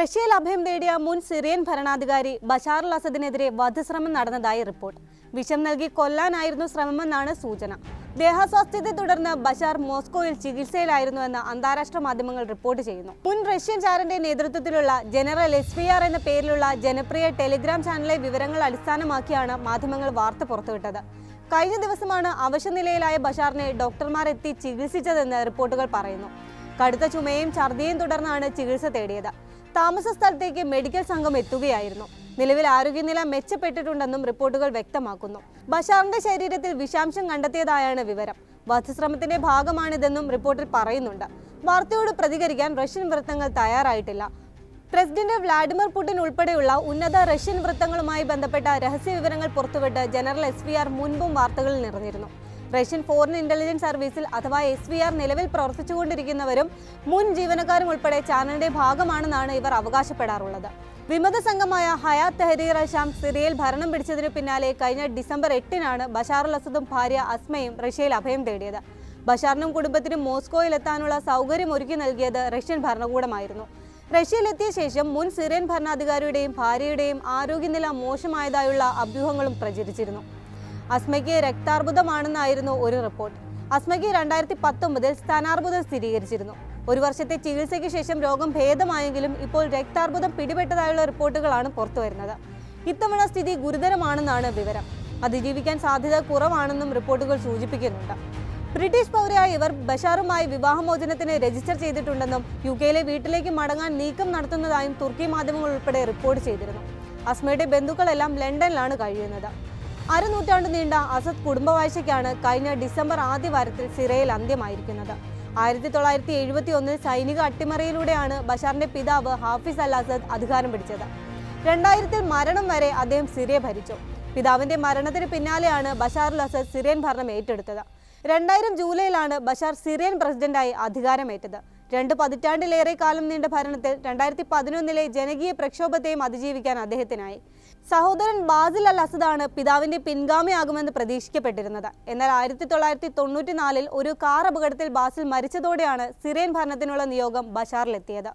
റഷ്യയിൽ അഭയം തേടിയ മുൻ സിറിയൻ ഭരണാധികാരി ബഷാർ അൽ അസദിനെതിരെ വധശ്രമം നടന്നതായി റിപ്പോർട്ട്. വിഷം നൽകി കൊല്ലാനായിരുന്നു ശ്രമമെന്നാണ് സൂചന. ദേഹാസ്വാസ്ഥ്യത്തെ തുടർന്ന് ബഷാർ മോസ്കോയിൽ ചികിത്സയിലായിരുന്നുവെന്ന് അന്താരാഷ്ട്ര മാധ്യമങ്ങൾ റിപ്പോർട്ട് ചെയ്യുന്നു. മുൻ റഷ്യൻ ചാരന്റെ നേതൃത്വത്തിലുള്ള ജനറൽ SVR എന്ന പേരിലുള്ള ജനപ്രിയ ടെലിഗ്രാം ചാനലിലെ വിവരങ്ങൾ അടിസ്ഥാനമാക്കിയാണ് മാധ്യമങ്ങൾ വാർത്ത പുറത്തുവിട്ടത്. കഴിഞ്ഞ ദിവസമാണ് അവശനിലയിലായ ബഷാറിനെ ഡോക്ടർമാർ എത്തി ചികിത്സിച്ചതെന്ന് റിപ്പോർട്ടുകൾ പറയുന്നു. കടുത്ത ചുമയും ഛർദിയും തുടർന്നാണ് ചികിത്സ തേടിയത്. താമസ സ്ഥലത്തേക്ക് മെഡിക്കൽ സംഘം എത്തുകയായിരുന്നു. നിലവിൽ ആരോഗ്യനില മെച്ചപ്പെട്ടിട്ടുണ്ടെന്നും റിപ്പോർട്ടുകൾ വ്യക്തമാക്കുന്നു. ബഷാറിന്റെ ശരീരത്തിൽ വിഷാംശം കണ്ടെത്തിയതായാണ് വിവരം. വധശ്രമത്തിന്റെ ഭാഗമാണിതെന്നും റിപ്പോർട്ടിൽ പറയുന്നുണ്ട്. വാർത്തയോട് പ്രതികരിക്കാൻ റഷ്യൻ വൃത്തങ്ങൾ തയ്യാറായിട്ടില്ല. പ്രസിഡന്റ് വ്ളാഡിമിർ പുടിൻ ഉൾപ്പെടെയുള്ള ഉന്നത റഷ്യൻ വൃത്തങ്ങളുമായി ബന്ധപ്പെട്ട രഹസ്യ വിവരങ്ങൾ പുറത്തുവിട്ട് ജനറൽ SVR മുൻപും വാർത്തകളിൽ നിറഞ്ഞിരുന്നു. റഷ്യൻ ഫോറിൻ ഇന്റലിജൻസ് സർവീസിൽ അഥവാ SVR നിലവിൽ പ്രവർത്തിച്ചുകൊണ്ടിരിക്കുന്നവരും മുൻ ജീവനക്കാരും ഉൾപ്പെടെ ചാനലിന്റെ ഭാഗമാണെന്നാണ് ഇവർ അവകാശപ്പെടാറുള്ളത്. വിമത സംഘമായ ഹയാത്ത് തെഹരീർ അൽ-ഷാം സിറിയയിൽ ഭരണം പിടിച്ചതിനു പിന്നാലെ കഴിഞ്ഞ ഡിസംബർ 8-നാണ് ബഷാർ അൽ അസദും ഭാര്യ അസ്മയും റഷ്യയിൽ അഭയം തേടിയത്. ബഷാറിനും കുടുംബത്തിനും മോസ്കോയിൽ എത്താനുള്ള സൗകര്യം ഒരുക്കി നൽകിയത് റഷ്യൻ ഭരണകൂടമായിരുന്നു. റഷ്യയിലെത്തിയ ശേഷം മുൻ സിറിയൻ ഭരണാധികാരിയുടെയും ഭാര്യയുടെയും ആരോഗ്യനില മോശമായതായുള്ള അഭ്യൂഹങ്ങളും പ്രചരിച്ചിരുന്നു. അസ്മയ്ക്ക് രക്താർബുദമാണെന്നായിരുന്നു ഒരു റിപ്പോർട്ട്. അസ്മയ്ക്ക് 2019 സ്ഥാനാർബുദം സ്ഥിരീകരിച്ചിരുന്നു. ഒരു വർഷത്തെ ചികിത്സയ്ക്ക് ശേഷം രോഗം ഭേദമായെങ്കിലും ഇപ്പോൾ രക്താർബുദം പിടിപെട്ടതായുള്ള റിപ്പോർട്ടുകളാണ് പുറത്തുവരുന്നത്. ഇത്തവണ സ്ഥിതി ഗുരുതരമാണെന്നാണ് വിവരം. അതിജീവിക്കാൻ സാധ്യത കുറവാണെന്നും റിപ്പോർട്ടുകൾ സൂചിപ്പിക്കുന്നുണ്ട്. ബ്രിട്ടീഷ് പൗരയായ ഇവർ ബഷാറുമായി വിവാഹമോചനത്തിന് രജിസ്റ്റർ ചെയ്തിട്ടുണ്ടെന്നും UK-യിലെ വീട്ടിലേക്ക് മടങ്ങാൻ നീക്കം നടത്തുന്നതായും തുർക്കി മാധ്യമങ്ങൾ ഉൾപ്പെടെ റിപ്പോർട്ട് ചെയ്തിരുന്നു. അസ്മയുടെ ബന്ധുക്കളെല്ലാം ലണ്ടനിലാണ് കഴിയുന്നത്. അരനൂറ്റാണ്ട് നീണ്ട അസദ് കുടുംബവാഴ്ചയ്ക്കാണ് കഴിഞ്ഞ ഡിസംബർ ആദ്യവാരത്തിൽ സിറിയയിൽ അന്ത്യമായിരിക്കുന്നത്. 1971 സൈനിക അട്ടിമറിയിലൂടെയാണ് ബഷാറിന്റെ പിതാവ് ഹാഫിസ് അൽ അസദ് അധികാരം പിടിച്ചത്. 2000 മരണം വരെ അദ്ദേഹം സിറിയ ഭരിച്ചു. പിതാവിന്റെ മരണത്തിന് പിന്നാലെയാണ് ബഷാർ അൽ അസദ് സിറിയൻ ഭരണം ഏറ്റെടുത്തത്. 2000 ജൂലൈയിലാണ് ബഷാർ സിറിയൻ പ്രസിഡന്റായി അധികാരമേറ്റത്. 2 പതിറ്റാണ്ടിലേറെ കാലം നീണ്ട ഭരണത്തിൽ 2011 ജനകീയ പ്രക്ഷോഭത്തെയും അതിജീവിക്കാൻ അദ്ദേഹത്തിനായി. സഹോദരൻ ബാസിൽ അൽ അസദാണ് പിതാവിന്റെ പിൻഗാമിയാകുമെന്ന് പ്രതീക്ഷിക്കപ്പെട്ടിരുന്നത്. എന്നാൽ 1994 ഒരു കാർ അപകടത്തിൽ ബാസിൽ മരിച്ചതോടെയാണ് സിറിയൻ ഭരണത്തിനുള്ള നിയോഗം ബഷാറിലെത്തിയത്.